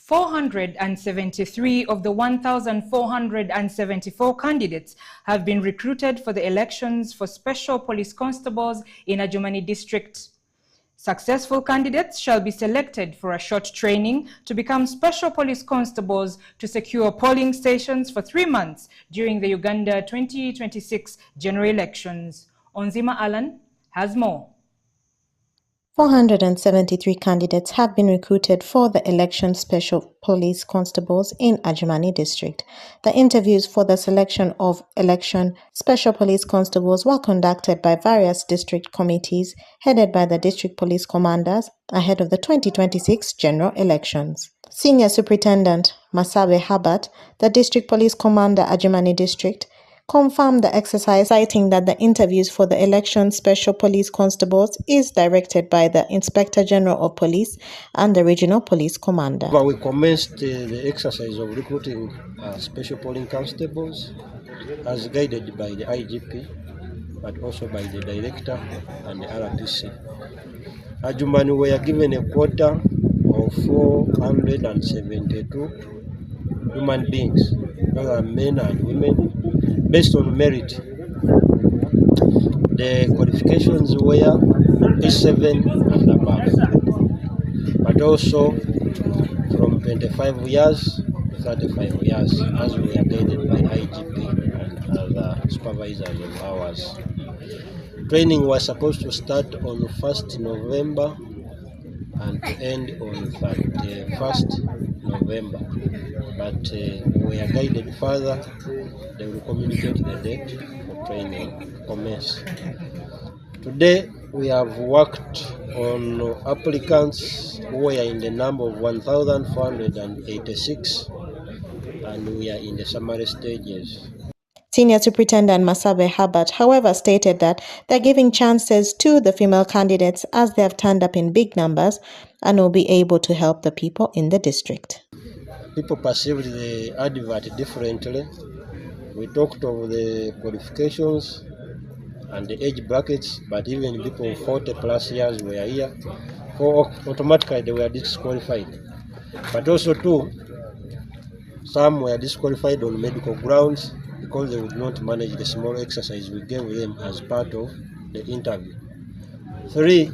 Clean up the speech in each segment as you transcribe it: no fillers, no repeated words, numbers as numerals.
473 of the 1,474 candidates have been recruited for the elections for special police constables in Adjumani district. Successful candidates shall be selected for a short training to become special police constables to secure polling stations for 3 months during the Uganda 2026 general elections. Onzima Alan has more. 473 candidates have been recruited for the election special police constables in Adjumani district. The interviews for the selection of election special police constables were conducted by various district committees headed by the district police commanders ahead of the 2026 general elections. Senior Superintendent Masabe Habat, the district police commander Adjumani district, confirmed the exercise, citing that the interviews for the election special police constables is directed by the Inspector General of Police and the Regional Police Commander. We commenced the exercise of recruiting special polling constables as guided by the IGP, but also by the Director and the RPC. Adjumani were given a quota of 472 human beings, those are men and women, based on merit. The qualifications were P7 and above, but also from 25 years to 35 years, as we are guided by IGP and other supervisors of ours. Training was supposed to start on 1st November and to end on 1st November, but we are guided further. They will communicate the date for training commence. Today we have worked on applicants who were in the number of 1,486, and we are in the summary stages. Senior Superintendent Masabe Habat, however, stated that they're giving chances to the female candidates as they have turned up in big numbers and will be able to help the people in the district. People perceived the advert differently. We talked of the qualifications and the age brackets, but even people 40 plus years were here. Automatically they were disqualified. But also too, some were disqualified on medical grounds because they would not manage the small exercise we gave them as part of the interview. 3,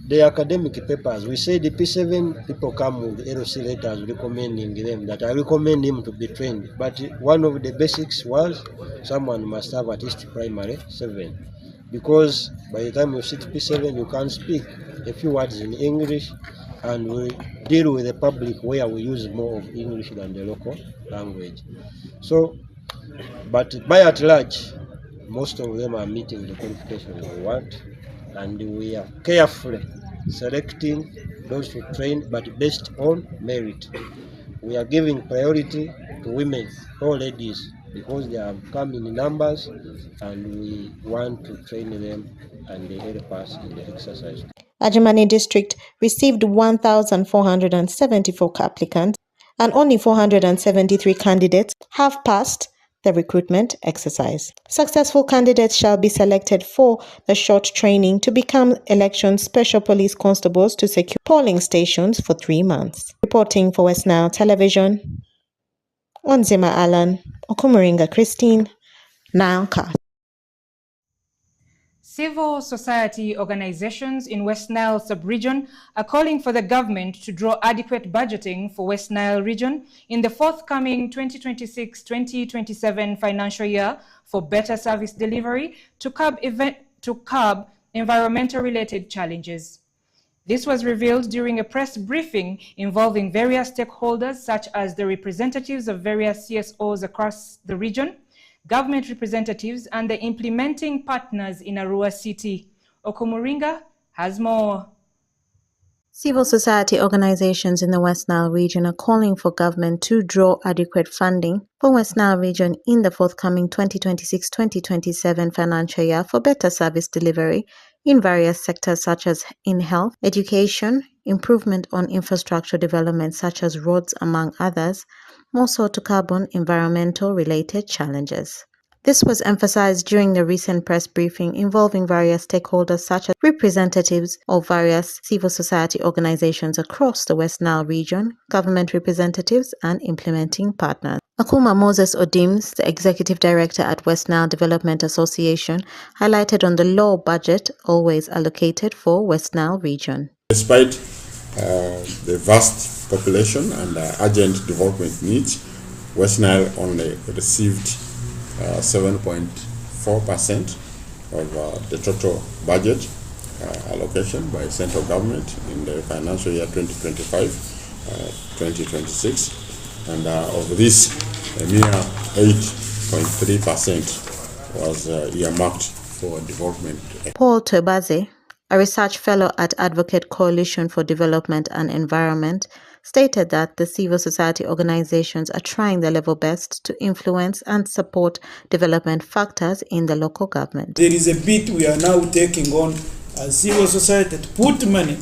the academic papers. We say the P7 people come with LC letters recommending them that I recommend him to be trained. But one of the basics was someone must have at least primary 7. Because by the time you sit P7, you can speak a few words in English, and we deal with the public where we use more of English than the local language. So, but by at large, most of them are meeting the qualifications we want, and we are carefully selecting those to train, but based on merit. We are giving priority to women or ladies because they have come in numbers, and we want to train them and they help us in the exercise. Adjumani district received 1,474 applicants, and only 473 candidates have passed the recruitment exercise. Successful candidates shall be selected for the short training to become election special police constables to secure polling stations for 3 months. Reporting for West Nile Television, Onzima Alan, Okumuringa Christine, Nilecast. Civil society organizations in West Nile sub-region are calling for the government to draw adequate budgeting for West Nile region in the forthcoming 2026-2027 financial year for better service delivery to curb environmental-related challenges. This was revealed during a press briefing involving various stakeholders such as the representatives of various CSOs across the region, government representatives, and the implementing partners in Arua City. Okumuringa has more. Civil society organizations in the West Nile region are calling for government to draw adequate funding for West Nile region in the forthcoming 2026-2027 financial year for better service delivery in various sectors such as in health, education, improvement on infrastructure development such as roads, among others, more so to curb environmental related challenges. This was emphasized during the recent press briefing involving various stakeholders such as representatives of various civil society organizations across the West Nile region, government representatives, and implementing partners. Akuma Moses Odims, the executive director at West Nile Development Association, highlighted on the low budget always allocated for West Nile region. Despite the vast population and urgent development needs, West Nile only received 7.4% of the total budget allocation by central government in the financial year 2025-2026, and of this, a mere 8.3% was earmarked for development. Paul Tobaze, a research fellow at Advocate Coalition for Development and Environment, stated that the civil society organizations are trying their level best to influence and support development factors in the local government. There is a bit we are now taking on as civil society to put money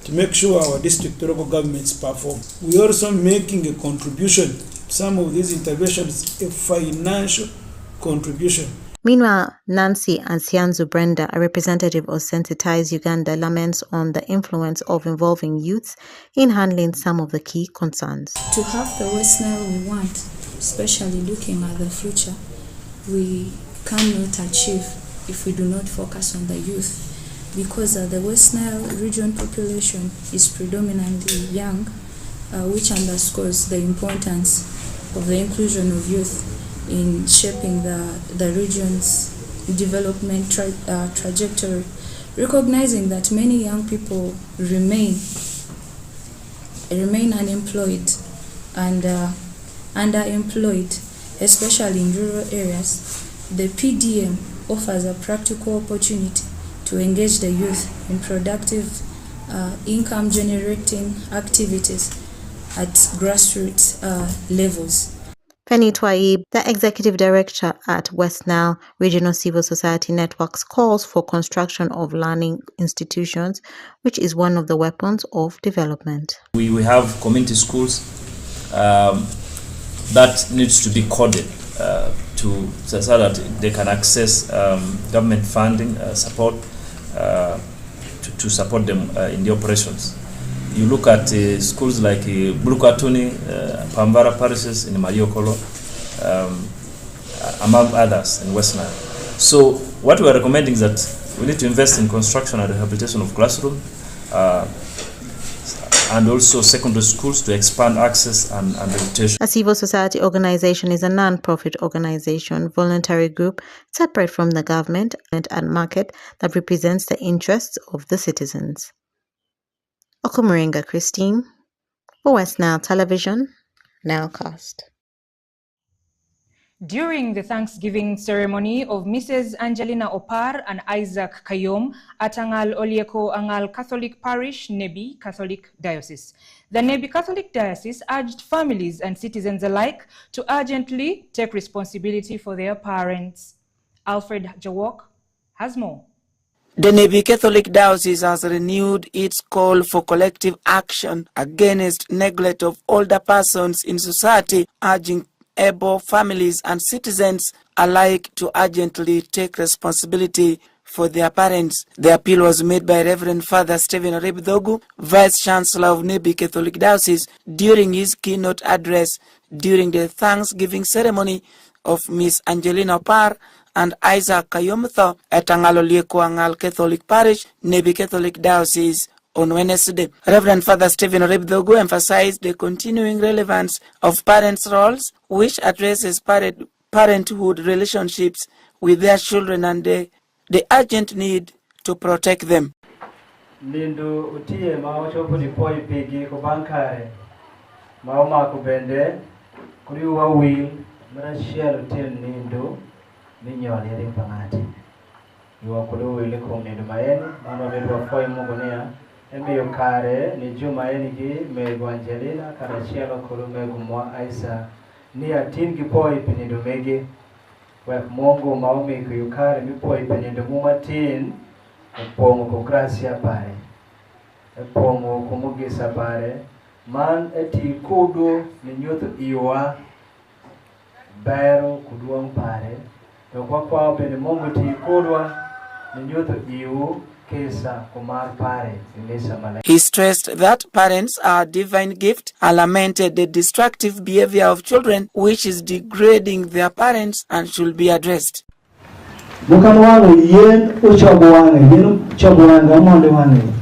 to make sure our district local governments perform. We are also making a contribution. Some of these interventions, a financial contribution. Meanwhile, Nancy Ansianzu Brenda, a representative of Sensitize Uganda, laments on the influence of involving youths in handling some of the key concerns. To have the West Nile we want, especially looking at the future, we cannot achieve if we do not focus on the youth, because the West Nile region population is predominantly young, which underscores the importance of the inclusion of youth in shaping the region's development trajectory, recognizing that many young people remain unemployed and underemployed, especially in rural areas. The PDM offers a practical opportunity to engage the youth in productive income-generating activities at grassroots levels. Penny Twaib, the executive director at West Nile Regional Civil Society Networks, calls for construction of learning institutions, which is one of the weapons of development. We have community schools that needs to be coded so that they can access government funding support to support them in the operations. You look at schools like Bulukatuni, Pambara parishes in Mariokolo, among others in West Nile. So what we are recommending is that we need to invest in construction and rehabilitation of classrooms and also secondary schools to expand access and education. A civil society organization is a non-profit organization, voluntary group, separate from the government and market that represents the interests of the citizens. Okumuringa Christine, for West Nile Television, Nilecast. During the Thanksgiving ceremony of Mrs. Angelina Opar and Isaac Kayom at Angal Olieko Angal Catholic Parish, Nebi Catholic Diocese, the Nebi Catholic Diocese urged families and citizens alike to urgently take responsibility for their parents. Alfred Jawok has more. The Nebi Catholic Diocese has renewed its call for collective action against neglect of older persons in society, urging able families and citizens alike to urgently take responsibility for their parents. The appeal was made by Reverend Father Stephen Orebdogu, Vice Chancellor of Nebi Catholic Diocese, during his keynote address during the Thanksgiving ceremony of Miss Angelina Opar and Isaac Kayomtho at Angalolieko Angal Catholic Parish, Nebi Catholic Diocese, on Wednesday. Reverend Father Stephen Orebdogu emphasized the continuing relevance of parents' roles, which addresses parenthood relationships with their children and the urgent need to protect them. Lindu utie maocho poi pigi kubankare maoma kubende kuriwa will mrashel til nindu minyoni rimpangati yuwa kulu ile kumnindu maeni mama medwa foi mugonia embiyo kare ni juma enigi mego Angelina karashelo kulu mego mwa Aisa ni atingi poi pinindu mege wa Mungu maomi kuyukare mi poi pinindu mumatin pongo ko gracia pare pongo ko mugisa pare man eti kudu ni nyoto iwa bero kuduang pare to kwa bende Mungu ti kodwa ni nyuto iu kesa kumar pare ilesa malaki. He stressed that parents are a divine gift and lamented the destructive behavior of children, which is degrading their parents and should be addressed. Mukanwangu yen uchabuwangu yen uchabuwangu amonde wangu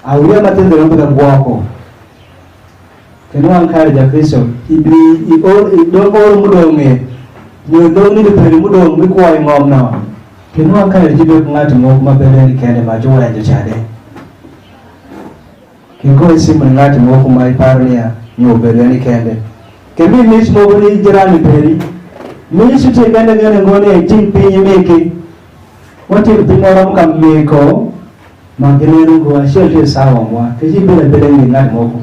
awuya matende mpaka gwako kenwan kare ja Kristo ibli idol mudonge ni doni de peri mudong mi kwai ngom na kenwan kare jibe ngati ngok mabele ni kende ma jowa ja chade kinko simu ngati ngok mai parnia nyobele ni kende kebi mis mobili jirani peri mi sute gane ngone tin pinyi meke wati pinora mkameko mangenero go ashete sawa mwa keji bele ni ngati ngoko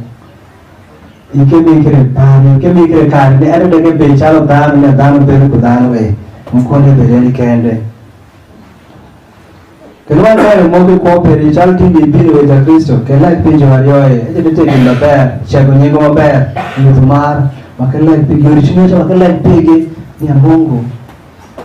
ikemi kire pani ikemi kire kare ne are dege be chalo dano ne dano bele ko dano we mukone bele ni kende kelwa kare mobi ko peri chalo tingi bile we ja Kristo kela pinjo arioe ejete tege maber chego nyego maber mutumar makela pigi orichino cha makela pigi ni Mungu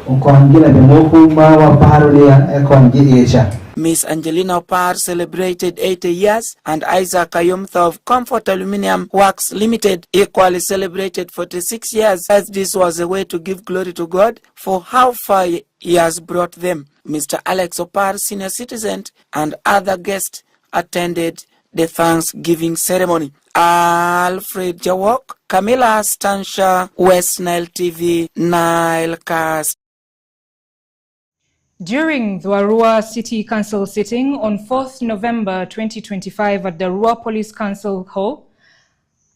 ukongile de moku ma wa parolia ekongi echa. Miss Angelina Opar celebrated 80 years, and Isaac Ayomtha of Comfort Aluminium Works Limited equally celebrated 46 years, as this was a way to give glory to God for how far He has brought them. Mr. Alex Opar, senior citizen, and other guests attended the Thanksgiving ceremony. Alfred Jawok, Camilla Stansha, West Nile TV, Nilecast. During the Arua City Council sitting on 4th November 2025 at the Arua Police Council Hall,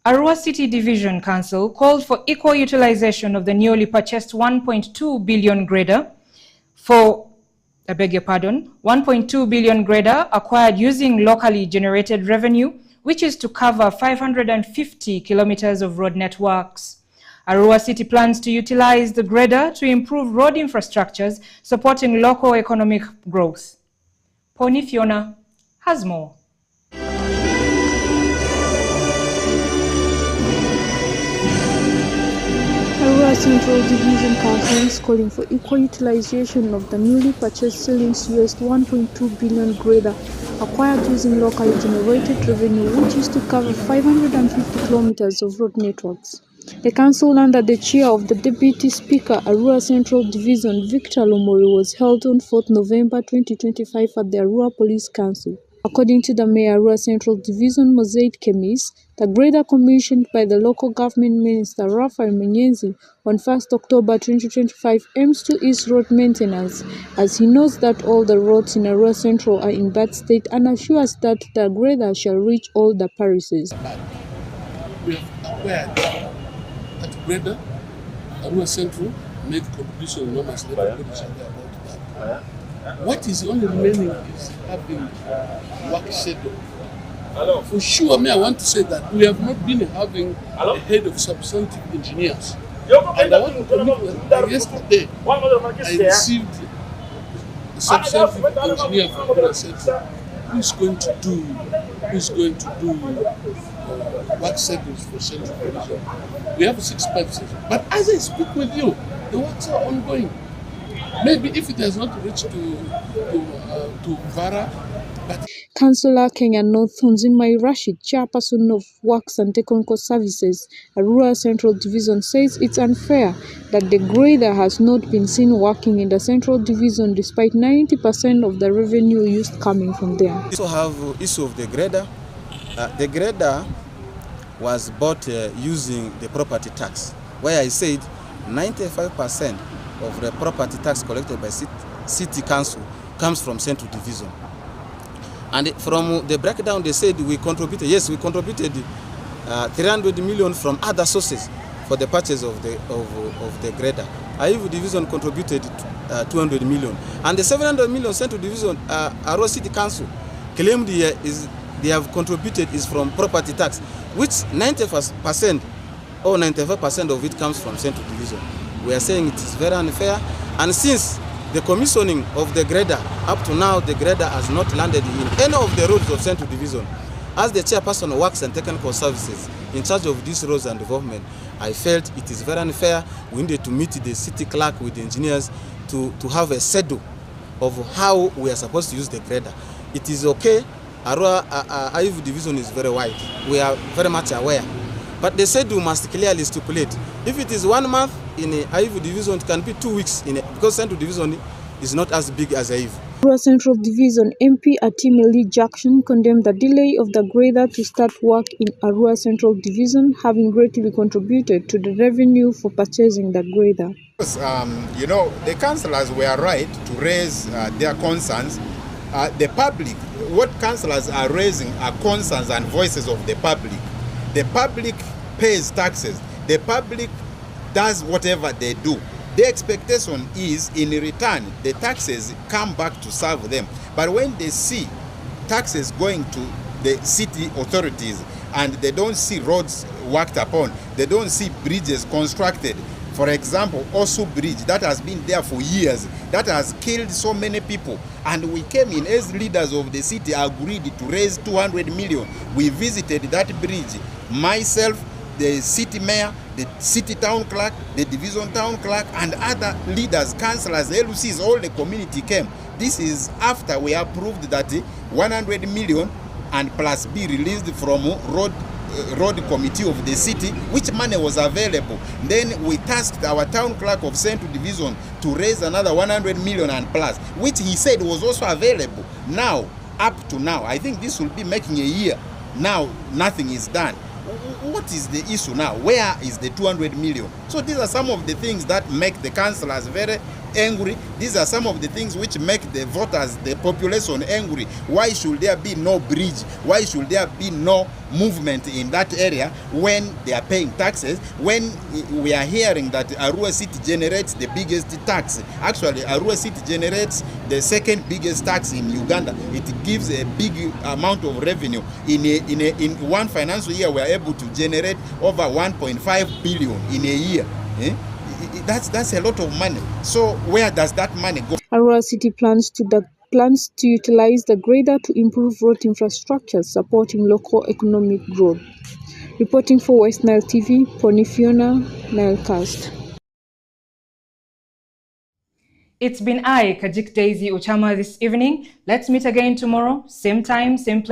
Arua City Division Council called for equal utilization of the newly purchased 1.2 billion grader for, 1.2 billion grader acquired using locally generated revenue, which is to cover 550 kilometers of road networks. Arua City plans to utilize the grader to improve road infrastructures, supporting local economic growth. Pony Fiona has more. Arua Central Division Council is calling for equal utilization of the newly purchased ceilings $1.2 billion grader acquired using locally generated revenue, which is to cover 550 kilometers of road networks. The council, under the chair of the Deputy Speaker, Arua Central Division, Victor Lomori, was held on 4th November 2025 at the Arua Police Council. According to the Mayor, Arua Central Division, Mosaic Kemis, the grader commissioned by the local government minister, Raphael Menyenzi, on 1st October 2025 aims to ease road maintenance, as he knows that all the roads in Arua Central are in bad state, and assures that the grader shall reach all the parishes. We have acquired that grader. Arua Central made contribution enormously. Everybody shall be about that. What is only remaining is having work schedule. For sure, I want to say that we have not been having a head of substantive engineers. And I want to commit that yesterday I received a substantive engineer from Arua Central who is going to do work schedules for Central Division. We have 6 pipes. But as I speak with you, the works are ongoing. Maybe if it has not reached to Vara, but Councillor Kenya North Hunzimai Rashid, chairperson of Works and Technical Services, Arua Central Division, says it's unfair that the grader has not been seen working in the Central Division despite 90% of the revenue used coming from there. We also have issue of the grader. The grader was bought using the property tax, where I said 95% of the property tax collected by City Council comes from Central Division. And from the breakdown, they said we contributed, yes, we contributed 300 million from other sources for the purchase of the grader. Aivu Division contributed 200 million. And the 700 million Central Division, Arua City Council claimed they have contributed is from property tax, which 90% or 95% of it comes from Central Division. We are saying it is very unfair, and since the commissioning of the grader, up to now the grader has not landed in any of the roads of Central Division. As the chairperson of Works and Technical Services in charge of these roads and development, I felt it is very unfair. We needed to meet the city clerk with the engineers to have a schedule of how we are supposed to use the grader. It is okay. Arua IVU division is very wide. We are very much aware. But the schedule must clearly stipulate. If it is 1 month in a IVU division, it can be 2 weeks because Central Division is not as big as IVU. Arua Central Division MP Atimeli Jackson condemned the delay of the grader to start work in Arua Central Division, having greatly contributed to the revenue for purchasing the grader. You know, the councillors were right to raise their concerns. The public, what councillors are raising are concerns and voices of the public. The public pays taxes. The public does whatever they do. The expectation is, in return, the taxes come back to serve them. But when they see taxes going to the city authorities and they don't see roads worked upon, they don't see bridges constructed. For example, Osu Bridge, that has been there for years, that has killed so many people. And we came in as leaders of the city, agreed to raise 200 million. We visited that bridge, myself, the city mayor, the city town clerk, the division town clerk, and other leaders, councillors, LUCs, all the community came. This is after we approved that 100 million and plus be released from road committee of the city, which money was available. Then we tasked our town clerk of Central Division to raise another 100 million and plus, which he said was also available. Now, up to now, I think this will be making a year. Now, nothing is done. What is the issue now? Where is the 200 million? So these are some of the things that make the councillors very angry. These are some of the things which make the voters, the population angry. Why should there be no bridge? Why should there be no movement in that area when they are paying taxes? When we are hearing that Arua City generates the biggest tax. Actually, Arua City generates the second biggest tax in Uganda. It gives a big amount of revenue. In one financial year, we are able to generate over 1.5 billion in a year. That's a lot of money. So where does that money go? Arua City plans to utilize the grader to improve road infrastructure, supporting local economic growth. Reporting for West Nile TV, Ponifiona, Nilecast. It's been I, Kajik Daisy Uchama, this evening. Let's meet again tomorrow, same time, same place.